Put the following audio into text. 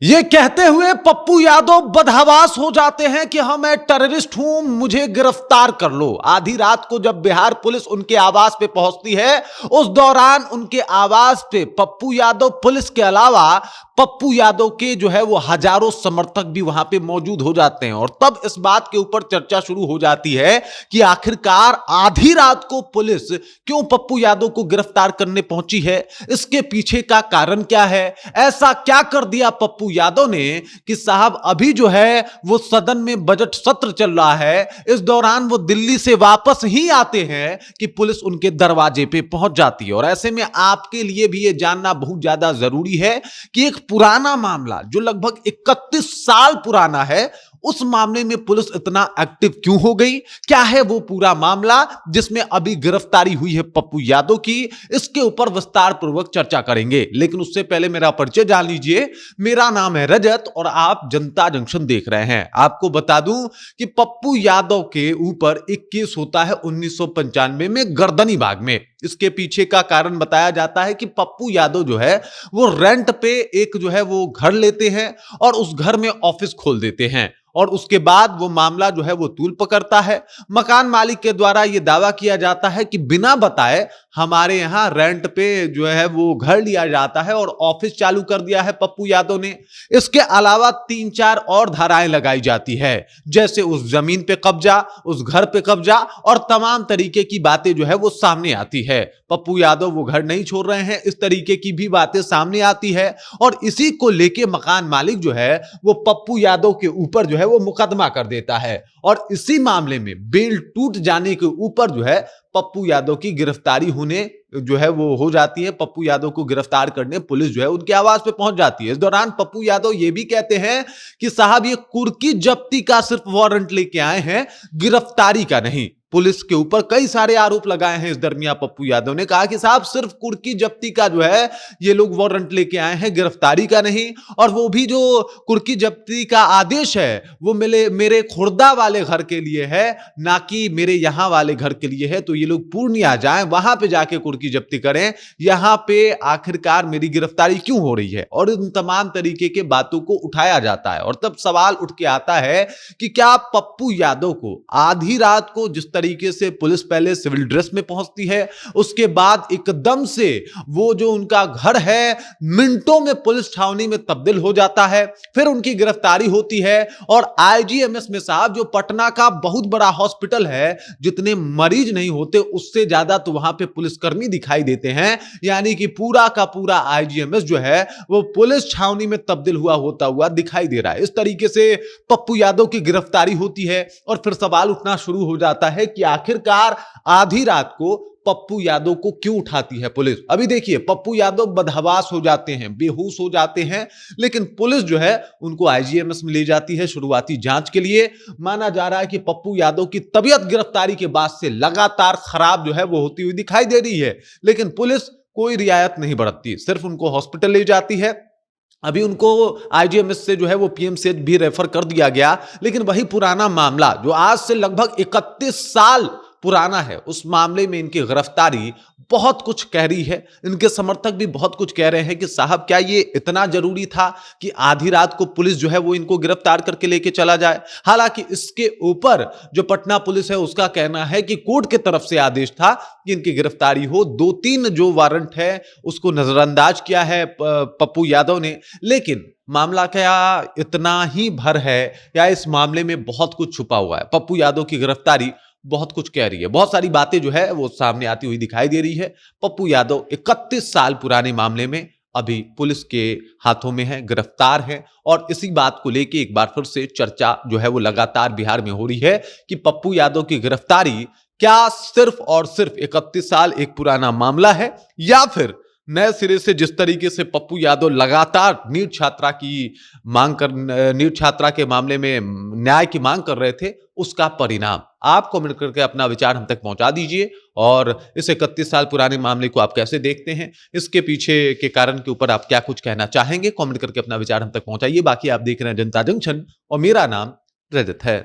ये कहते हुए पप्पू यादव बदहवास हो जाते हैं कि हाँ मैं टेररिस्ट हूं, मुझे गिरफ्तार कर लो। आधी रात को जब बिहार पुलिस उनके आवास पे पहुंचती है, उस दौरान उनके आवास पे पप्पू यादव पुलिस के अलावा पप्पू यादव के जो है वो हजारों समर्थक भी वहां पे मौजूद हो जाते हैं। और तब इस बात के ऊपर चर्चा शुरू हो जाती है कि आखिरकार आधी रात को पुलिस क्यों पप्पू यादव को गिरफ्तार करने पहुंची है, इसके पीछे का कारण क्या है, ऐसा क्या कर दिया पप्पू यादव ने कि साहब अभी जो है वो सदन में बजट सत्र चल रहा है, इस दौरान वो दिल्ली से वापस ही आते हैं कि पुलिस उनके दरवाजे पे पहुंच जाती है। और ऐसे में आपके लिए भी ये जानना बहुत ज्यादा जरूरी है कि एक पुराना मामला जो लगभग 31 साल पुराना है, उस मामले में पुलिस इतना एक्टिव क्यों हो गई, क्या है वो पूरा मामला जिसमें अभी गिरफ्तारी हुई है पप्पू यादव की, इसके ऊपर विस्तार पूर्वक चर्चा करेंगे। लेकिन उससे पहले मेरा परिचय जान लीजिए। मेरा नाम है रजत और आप जनता जंक्शन देख रहे हैं। आपको बता दूं कि पप्पू यादव के ऊपर एक केस होता है 1995 में गर्दनी बाग में। इसके पीछे का कारण बताया जाता है कि पप्पू यादव जो है वो रेंट पे एक जो है वो घर लेते हैं और उस घर में ऑफिस खोल देते हैं। और उसके बाद वो मामला जो है वो तूल पकड़ता है। मकान मालिक के द्वारा ये दावा किया जाता है कि बिना बताए हमारे यहां रेंट पे जो है वो घर लिया जाता है और ऑफिस चालू कर दिया है पप्पू यादव ने। इसके अलावा 3-4 और धाराएं लगाई जाती है, जैसे उस जमीन पे कब्जा, उस घर पे कब्जा और तमाम तरीके की बातें जो है वो सामने आती है। पप्पू यादव वो घर नहीं छोड़ रहे हैं, इस तरीके की भी बातें सामने आती है। और इसी को लेके मकान मालिक जो है वो पप्पू यादव के ऊपर जो है वो मुकदमा कर देता है। और इसी मामले में बेल टूट जाने के ऊपर जो है पप्पू यादव की गिरफ्तारी होने जो है वो हो जाती है। पप्पू यादव को गिरफ्तार करने पुलिस जो है उनके आवास पे पहुंच जाती है। इस दौरान पप्पू यादव ये भी कहते हैं कि साहब ये कुर्की जब्ती का सिर्फ वारंट लेके आए हैं, गिरफ्तारी का नहीं। पुलिस के ऊपर कई सारे आरोप लगाए हैं। इस दरमियान पप्पू यादव ने कहा कि साहब सिर्फ कुर्की जब्ती का जो है ये लोग वारंट लेके आए हैं, गिरफ्तारी का नहीं। और वो भी जो कुर्की जब्ती का आदेश है वो मेरे खुर्दा वाले घर के लिए है, ना कि मेरे यहां वाले घर के लिए है। तो ये लोग पूर्णिया जाएं, वहां पे जाके कुर्की जब्ती करें, यहां पे आखिरकार मेरी गिरफ्तारी क्यों हो रही है। और इन तमाम तरीके के बातों को उठाया जाता है। और तब सवाल उठ के आता है कि क्या पप्पू यादव को आधी रात को जिस तरीके से पुलिस पहले सिविल ड्रेस में पहुंचती है, उसके बाद एकदम से वो जो उनका घर है मिनटों में पुलिस छावनी में तब्दील हो जाता है, फिर उनकी गिरफ्तारी होती है। और आईजीएमएस में साहब जो पटना का बहुत बड़ा हॉस्पिटल है, जितने मरीज नहीं होते उससे ज्यादा तो वहां पे पुलिसकर्मी दिखाई देते हैं। यानी कि पूरा का पूरा आईजीएमएस जो है वो पुलिस छावनी में तब्दील होता हुआ दिखाई दे रहा है। इस तरीके से पप्पू यादव की गिरफ्तारी होती है। और फिर सवाल उठना शुरू हो जाता है कि आखिरकार आधी रात को पप्पू यादव को क्यों उठाती है पुलिस। अभी देखिए पप्पू यादव बदहवास हो जाते हैं, बेहोश हो जाते हैं, लेकिन पुलिस जो है उनको आईजीएमएस में ले जाती है शुरुआती जांच के लिए। माना जा रहा है कि पप्पू यादव की तबीयत गिरफ्तारी के बाद से लगातार खराब जो है वो होती हुई दिखाई दे रही है, लेकिन पुलिस कोई रियायत नहीं बरतती, सिर्फ उनको हॉस्पिटल ले जाती है। अभी उनको आईजीएमएस से जो है वो पीएमसीएच भी रेफर कर दिया गया। लेकिन वही पुराना मामला जो आज से लगभग 31 साल पुराना है, उस मामले में इनकी गिरफ्तारी बहुत कुछ कह रही है। इनके समर्थक भी बहुत कुछ कह रहे हैं कि साहब क्या ये इतना जरूरी था कि आधी रात को पुलिस जो है वो इनको गिरफ्तार करके लेके चला जाए। हालांकि इसके ऊपर जो पटना पुलिस है उसका कहना है कि कोर्ट की तरफ से आदेश था कि इनकी गिरफ्तारी हो। 2-3 जो वारंट है उसको नजरअंदाज किया है पप्पू यादव ने। लेकिन मामला क्या इतना ही भर है या इस मामले में बहुत कुछ छुपा हुआ है। पप्पू यादव की गिरफ्तारी बहुत कुछ कह रही है, बहुत सारी बातें जो है वो सामने आती हुई दिखाई दे रही है। पप्पू यादव 31 साल पुराने मामले में अभी पुलिस के हाथों में है, गिरफ्तार है। और इसी बात को लेके एक बार फिर से चर्चा जो है वो लगातार बिहार में हो रही है कि पप्पू यादव की गिरफ्तारी क्या सिर्फ और सिर्फ 31 साल एक पुराना मामला है, या फिर नए सिरे से जिस तरीके से पप्पू यादव लगातार नीट छात्रा के मामले में न्याय की मांग कर रहे थे, उसका परिणाम। आप कमेंट करके अपना विचार हम तक पहुंचा दीजिए। और इस 31 साल पुराने मामले को आप कैसे देखते हैं, इसके पीछे के कारण के ऊपर आप क्या कुछ कहना चाहेंगे, कमेंट करके अपना विचार हम तक पहुंचाइए। बाकी आप देख रहे हैं जनता जंक्शन और मेरा नाम रजत है।